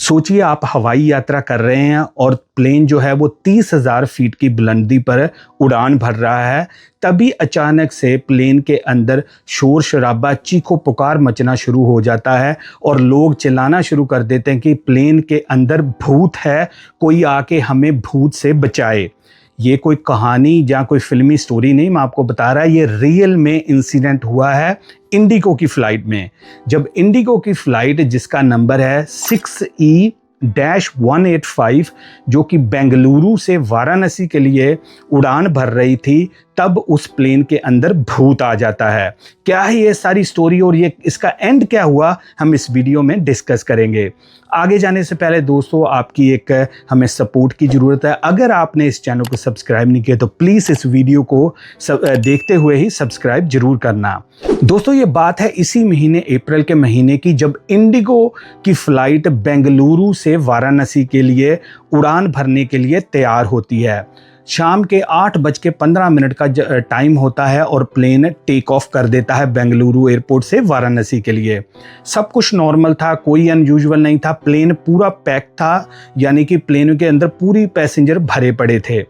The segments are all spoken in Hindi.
सोचिए आप हवाई यात्रा कर रहे हैं और प्लेन जो है वो 30,000 फीट की बुलंदी पर उड़ान भर रहा है। तभी अचानक से प्लेन के अंदर शोर शराबा चीखो पुकार मचना शुरू हो जाता है और लोग चिल्लाना शुरू कर देते हैं कि प्लेन के अंदर भूत है, कोई आके हमें भूत से बचाए। ये कोई कहानी या कोई फिल्मी स्टोरी नहीं, मैं आपको बता रहा, ये रियल में इंसिडेंट हुआ है इंडिगो की फ़्लाइट में। जब इंडिगो की फ़्लाइट जिसका नंबर है 6E-185 जो कि बेंगलुरु से वाराणसी के लिए उड़ान भर रही थी, तब उस प्लेन के अंदर भूत आ जाता है। क्या है ये सारी स्टोरी और ये इसका एंड क्या हुआ, हम इस वीडियो में डिस्कस करेंगे। आगे जाने से पहले दोस्तों आपकी एक हमें सपोर्ट की ज़रूरत है। अगर आपने इस चैनल को सब्सक्राइब नहीं किया तो प्लीज़ इस वीडियो को देखते हुए ही सब्सक्राइब जरूर करना। दोस्तों ये बात है इसी महीने अप्रैल के महीने की, जब इंडिगो की फ़्लाइट बेंगलुरु से वाराणसी के लिए उड़ान भरने के लिए तैयार होती है। शाम के 8:15 का टाइम होता है और प्लेन टेक ऑफ कर देता है बेंगलुरु एयरपोर्ट से वाराणसी के लिए। सब कुछ नॉर्मल था, कोई अनयूजुअल नहीं था। प्लेन पूरा पैक था, यानी कि प्लेन के अंदर पूरी पैसेंजर भरे पड़े थे।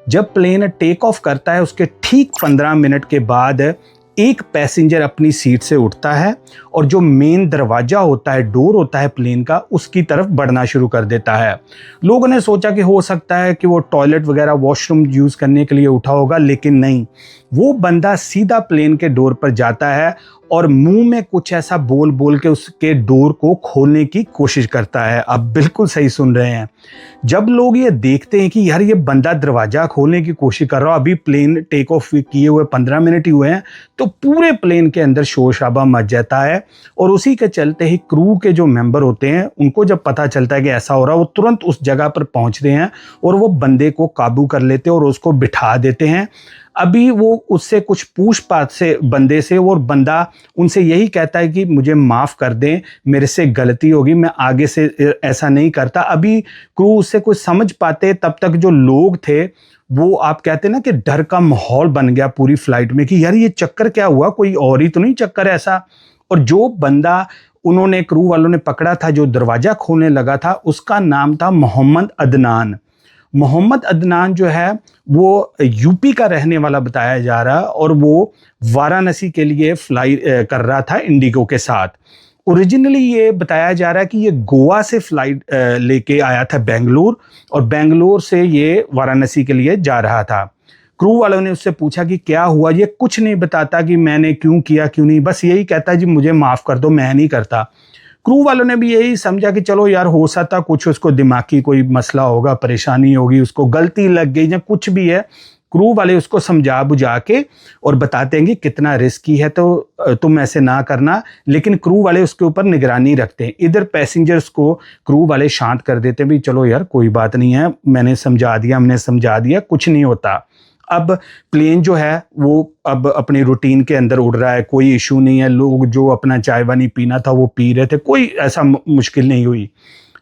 जब प्लेन टेक ऑफ करता है उसके ठीक 15 मिनट के बाद एक पैसेंजर अपनी सीट से उठता है और जो मेन दरवाज़ा होता है, डोर होता है प्लेन का, उसकी तरफ बढ़ना शुरू कर देता है। लोगों ने सोचा कि हो सकता है कि वो टॉयलेट वगैरह वॉशरूम यूज़ करने के लिए उठा होगा, लेकिन नहीं, वो बंदा सीधा प्लेन के डोर पर जाता है और मुंह में कुछ ऐसा बोल बोल के उसके डोर को खोलने की कोशिश करता है। आप बिल्कुल सही सुन रहे हैं। जब लोग ये देखते हैं कि यार ये बंदा दरवाज़ा खोलने की कोशिश कर रहा है, अभी प्लेन टेक ऑफ किए हुए 15 मिनट ही हुए हैं, तो पूरे प्लेन के अंदर शोर शराबा मच जाता है। और उसी के चलते ही क्रू के जो मेंबर होते हैं उनको जब पता चलता है कि ऐसा हो रहा है, वो तुरंत उस जगह पर पहुंचते हैं और वो बंदे को काबू कर लेते हैं और उसको बिठा देते हैं। अभी वो उससे कुछ पूछताछ से बंदे से, और बंदा उनसे यही कहता है कि मुझे माफ़ कर दें, मेरे से गलती होगी, मैं आगे से ऐसा नहीं करता। अभी क्रू उससे कुछ समझ पाते, तब तक जो लोग थे वो, आप कहते हैं ना कि डर का माहौल बन गया पूरी फ्लाइट में कि यार ये चक्कर क्या हुआ, कोई और ही तो नहीं चक्कर ऐसा। और जो बंदा उन्होंने, क्रू वालों ने पकड़ा था, जो दरवाज़ा खोलने लगा था, उसका नाम था मोहम्मद अदनान। मोहम्मद अदनान जो है वो यूपी का रहने वाला बताया जा रहा है और वो वाराणसी के लिए फ्लाई कर रहा था इंडिगो के साथ। ओरिजिनली ये बताया जा रहा है कि ये गोवा से फ्लाइट लेके आया था बेंगलुरु, और बेंगलुरु से ये वाराणसी के लिए जा रहा था। क्रू वालों ने उससे पूछा कि क्या हुआ, ये कुछ नहीं बताता कि मैंने क्यों किया क्यों नहीं, बस यही कहता है जी मुझे माफ़ कर दो, मैं नहीं करता। क्रू वालों ने भी यही समझा कि चलो यार हो सकता कुछ उसको दिमागी कोई मसला होगा, परेशानी होगी, उसको गलती लग गई या कुछ भी है। क्रू वाले उसको समझा बुझा के और बताते हैं कि कितना रिस्की है तो तुम ऐसे ना करना, लेकिन क्रू वाले उसके ऊपर निगरानी रखते हैं। इधर पैसेंजर्स को क्रू वाले शांत कर देते हैं, भी चलो यार कोई बात नहीं है, मैंने समझा दिया, हमने समझा दिया, कुछ नहीं होता। अब प्लेन जो है वो अब अपनी रूटीन के अंदर उड़ रहा है, कोई इशू नहीं है। लोग जो अपना चाय पानी पीना था वो पी रहे थे, कोई ऐसा मुश्किल नहीं हुई।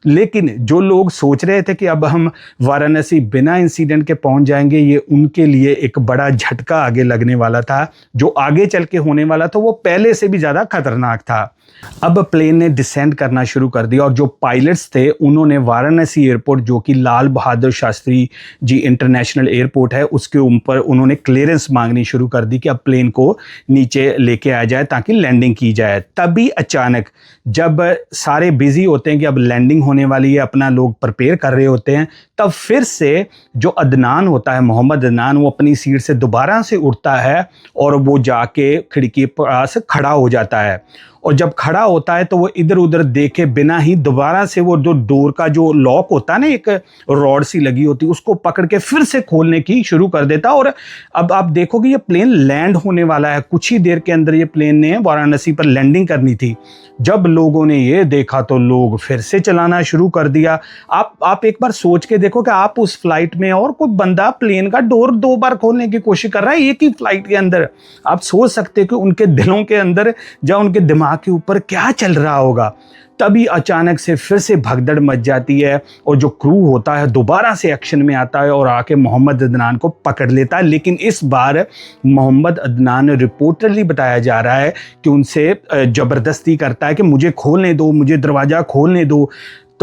लेकिन जो लोग सोच रहे थे कि अब हम वाराणसी बिना इंसिडेंट के पहुंच जाएंगे, ये उनके लिए एक बड़ा झटका आगे लगने वाला था। जो आगे चल के होने वाला था वो पहले से भी ज़्यादा खतरनाक था। अब प्लेन ने डिसेंड करना शुरू कर दिया और जो पायलट्स थे उन्होंने वाराणसी एयरपोर्ट, जो कि लाल बहादुर शास्त्री जी इंटरनेशनल एयरपोर्ट है, उसके ऊपर उन्होंने क्लियरेंस मांगनी शुरू कर दी कि अब प्लेन को नीचे लेके आया जाए ताकि लैंडिंग की जाए। तभी अचानक जब सारे बिजी होते हैं कि अब लैंडिंग होने वाली है, अपना लोग प्रिपेयर कर रहे होते हैं, तब फिर से जो अदनान होता है, मोहम्मद अदनान, वो अपनी सीट से दोबारा से उठता है और वो जाके खिड़की के पास खड़ा हो जाता है। और जब खड़ा होता है तो वो इधर उधर देखे बिना ही दोबारा से वो जो डोर का जो लॉक होता है ना, एक रॉड सी लगी होती है, उसको पकड़ के फिर से खोलने की शुरू कर देता। और अब आप देखोगे ये प्लेन लैंड होने वाला है, कुछ ही देर के अंदर ये प्लेन ने वाराणसी पर लैंडिंग करनी थी। जब लोगों ने ये देखा तो लोग फिर से चलाना शुरू कर दिया। आप एक बार सोच के देखो कि आप उस फ्लाइट में और कोई बंदा प्लेन का डोर 2 बार खोलने की कोशिश कर रहा है एक ही फ्लाइट के अंदर। आप सोच सकते हो कि उनके दिलों के अंदर या उनके दिमाग के ऊपर क्या चल रहा होगा। तभी अचानक से फिर से भगदड़ मच जाती है और जो क्रू होता है दोबारा से एक्शन में आता है और आके मोहम्मद अदनान को पकड़ लेता है। लेकिन इस बार मोहम्मद अदनान रिपोर्टरली बताया जा रहा है कि उनसे ज़बरदस्ती करता है कि मुझे खोलने दो, मुझे दरवाज़ा खोलने दो।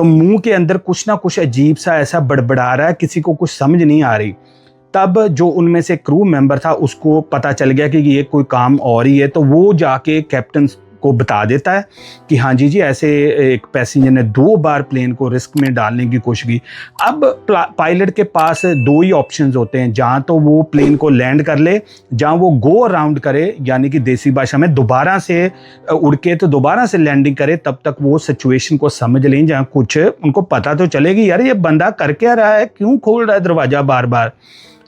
तो मुंह के अंदर कुछ ना कुछ अजीब सा ऐसा बड़बड़ा रहा है, किसी को कुछ समझ नहीं आ रही। तब जो उनमें से क्रू मेंबर था उसको पता चल गया कि ये कोई काम और ही है, तो वो जाके कैप्टन को बता देता है कि हाँ जी ऐसे एक पैसेंजर ने 2 बार प्लेन को रिस्क में डालने की कोशिश की। अब पायलट के पास 2 ही ऑप्शंस होते हैं, जहाँ तो वो प्लेन को लैंड कर ले, जहाँ वो गो अराउंड करे, यानी कि देसी भाषा में दोबारा से उड़ के तो दोबारा से लैंडिंग करे, तब तक वो सिचुएशन को समझ लें, जहाँ कुछ उनको पता तो चलेगी यार ये बंदा कर क्या रहा है, क्यों खोल रहा है दरवाज़ा बार बार।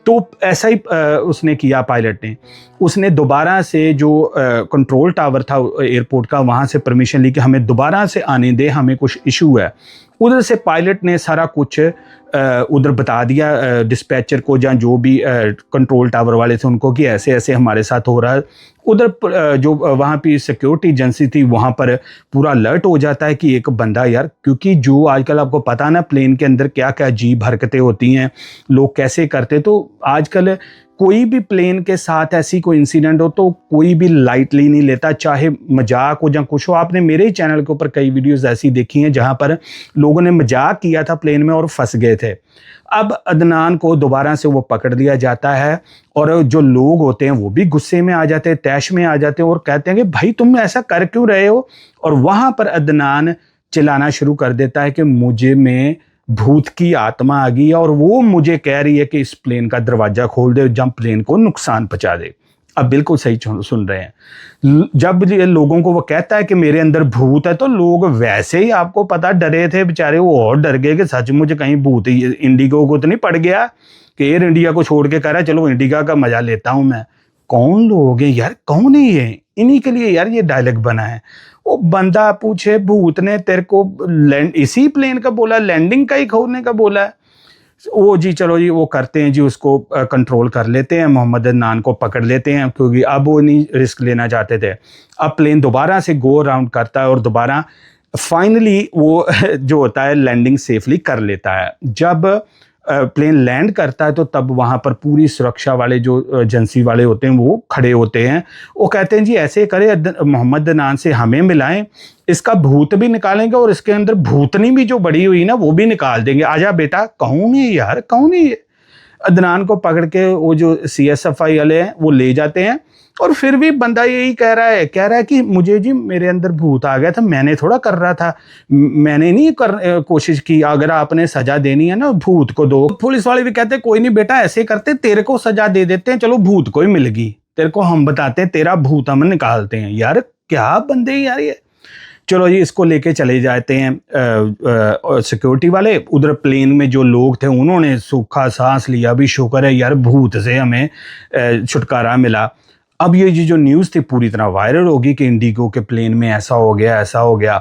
तो ऐसा ही उसने किया पायलट ने। उसने दोबारा से जो कंट्रोल टावर था एयरपोर्ट का, वहाँ से परमिशन ली कि हमें दोबारा से आने दे, हमें कुछ इशू है। उधर से पायलट ने सारा कुछ उधर बता दिया डिस्पैचर को, जहाँ जो भी कंट्रोल टावर वाले थे उनको, कि ऐसे ऐसे हमारे साथ हो रहा है। उधर जो वहाँ पे सिक्योरिटी एजेंसी थी वहाँ पर पूरा अलर्ट हो जाता है कि एक बंदा यार, क्योंकि जो आजकल आपको पता ना प्लेन के अंदर क्या क्या अजीब हरकतें होती हैं, लोग कैसे करते, तो आजकल कोई भी प्लेन के साथ ऐसी कोई इंसिडेंट हो तो कोई भी लाइटली नहीं लेता, चाहे मजाक हो या कुछ हो। आपने मेरे ही चैनल के ऊपर कई वीडियोस ऐसी देखी हैं जहां पर लोगों ने मजाक किया था प्लेन में और फंस गए थे। अब अदनान को दोबारा से वो पकड़ लिया जाता है और जो लोग होते हैं वो भी गुस्से में आ जाते हैं, तैश में आ जाते हैं और कहते हैं कि भाई तुम ऐसा कर क्यों रहे हो। और वहां पर अदनान चिल्लाना शुरू कर देता है कि मुझे में भूत की आत्मा आ गई है और वो मुझे कह रही है कि इस प्लेन का दरवाजा खोल दे, जब प्लेन को नुकसान पहुंचा दे। अब बिल्कुल सही सुन रहे हैं। जब ये लोगों को वो कहता है कि मेरे अंदर भूत है, तो लोग वैसे ही आपको पता डरे थे बेचारे, वो और डर गए कि सचमुच कहीं भूत इंडिगो को तो नहीं पड़ गया कि एयर इंडिया को छोड़ के कह रहा है चलो इंडिगा का मजा लेता हूं मैं। कौन लोग हैं यार, कौन है ये? इन्हीं के लिए यार ये डायलॉग बना है। वो बंदा पूछे भूत ने तेरे को लैंड इसी प्लेन का बोला, लैंडिंग का ही खोलने का बोला है? वो जी चलो जी वो करते हैं जी, उसको कंट्रोल कर लेते हैं, मोहम्मद अदनान को पकड़ लेते हैं, क्योंकि अब वो नहीं रिस्क लेना चाहते थे। अब प्लेन दोबारा से गो अराउंड करता है और दोबारा फाइनली वो जो होता है लैंडिंग सेफली कर लेता है। जब प्लेन लैंड करता है तो तब वहाँ पर पूरी सुरक्षा वाले जो एजेंसी वाले होते हैं वो खड़े होते हैं। वो कहते हैं जी ऐसे करें, मोहम्मद अदनान से हमें मिलाएं, इसका भूत भी निकालेंगे और इसके अंदर भूतनी भी जो बड़ी हुई ना वो भी निकाल देंगे। आजा बेटा। कौन है यार, कौन है ये? अदनान को पकड़ के वो जो CSFI वाले हैं वो ले जाते हैं और फिर भी बंदा यही कह रहा है कि मुझे जी मेरे अंदर भूत आ गया था, मैंने थोड़ा कर रहा था, मैंने नहीं कोशिश की, अगर आपने सजा देनी है ना भूत को दो। पुलिस वाले भी कहते कोई नहीं बेटा, ऐसे करते तेरे को सजा दे देते हैं, चलो भूत को ही मिलेगी, तेरे को हम बताते हैं, तेरा भूत हम निकालते हैं। यार क्या बंदे यार ये। चलो जी इसको लेके चले जाते हैं सिक्योरिटी वाले। उधर प्लेन में जो लोग थे उन्होंने सूखा सांस लिया, भी शुक्र है यार भूत से हमें छुटकारा मिला। अब ये जो न्यूज़ थी पूरी तरह वायरल होगी कि इंडिगो के प्लेन में ऐसा हो गया, ऐसा हो गया।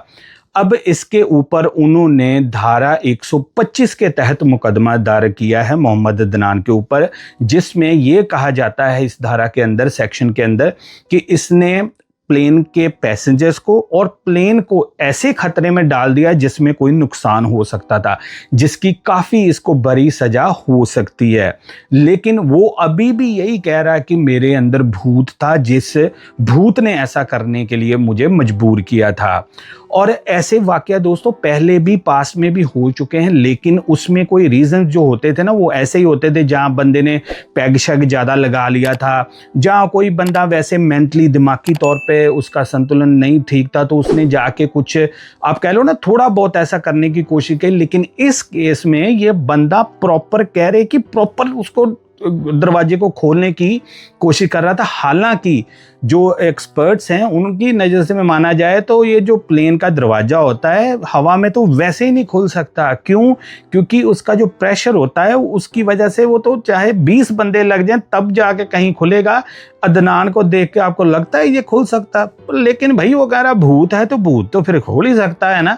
अब इसके ऊपर उन्होंने धारा 125 के तहत मुकदमा दायर किया है मोहम्मद अदनान के ऊपर, जिसमें यह कहा जाता है इस धारा के अंदर, सेक्शन के अंदर, कि इसने प्लेन के पैसेंजर्स को और प्लेन को ऐसे खतरे में डाल दिया जिसमें कोई नुकसान हो सकता था, जिसकी काफ़ी इसको बड़ी सजा हो सकती है। लेकिन वो अभी भी यही कह रहा है कि मेरे अंदर भूत था, जिस भूत ने ऐसा करने के लिए मुझे मजबूर किया था। और ऐसे वाकया दोस्तों पहले भी पास में भी हो चुके हैं, लेकिन उसमें कोई रीज़न जो होते थे ना वो ऐसे ही होते थे, जहाँ बंदे ने पैग शैग ज़्यादा लगा लिया था, जहाँ कोई बंदा वैसे मेंटली दिमागी तौर पे उसका संतुलन नहीं ठीक था, तो उसने जाके कुछ आप कह लो ना थोड़ा बहुत ऐसा करने की कोशिश की। लेकिन इस केस में ये बंदा प्रॉपर कह रहे कि प्रॉपर उसको दरवाजे को खोलने की कोशिश कर रहा था। हालांकि जो एक्सपर्ट्स हैं उनकी नज़र से में माना जाए तो ये जो प्लेन का दरवाज़ा होता है हवा में तो वैसे ही नहीं खुल सकता। क्यों? क्योंकि उसका जो प्रेशर होता है उसकी वजह से वो तो चाहे 20 बंदे लग जाएं तब जाके कहीं खुलेगा। अदनान को देख के आपको लगता है ये खुल सकता, लेकिन भाई वो कह रहा भूत है तो भूत तो फिर खोल ही सकता है ना।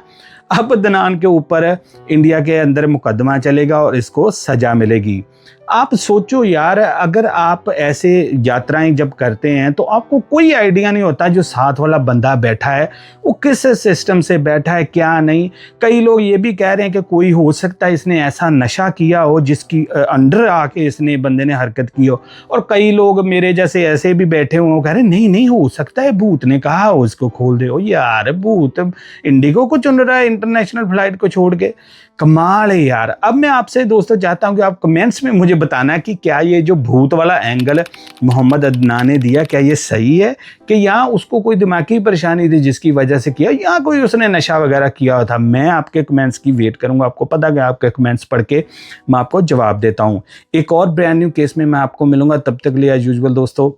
अब अदनान के ऊपर इंडिया के अंदर मुकदमा चलेगा और इसको सजा मिलेगी। आप सोचो यार, अगर आप ऐसे यात्राएं जब करते हैं तो आपको कोई आइडिया नहीं होता जो साथ वाला बंदा बैठा है वो किस सिस्टम से बैठा है क्या नहीं। कई लोग ये भी कह रहे हैं कि कोई हो सकता है इसने ऐसा नशा किया हो जिसकी अंडर आके इसने बंदे ने हरकत की हो। और कई लोग मेरे जैसे ऐसे भी बैठे हुए कह रहे नहीं नहीं हो सकता है, भूत ने कहा हो इसको खोल दे। यार भूत इंडिगो को चुन रहा है इंटरनेशनल फ्लाइट को छोड़ के, कमाल है यार। अब मैं आपसे दोस्तों चाहता हूं कि आप कमेंट्स में मुझे बताना कि क्या ये जो भूत वाला एंगल मोहम्मद अदनान ने दिया क्या ये सही है, कि यहाँ उसको कोई दिमागी परेशानी थी जिसकी वजह से किया, या कोई उसने नशा वगैरह किया हुआ था। मैं आपके कमेंट्स की वेट करूंगा, आपको पता है आपके कमेंट्स पढ़ के मैं आपको जवाब देता हूं। एक और ब्रांड न्यू केस में मैं आपको मिलूंगा, तब तक लिए एज यूजुअल दोस्तों,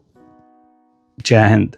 जय हिंद।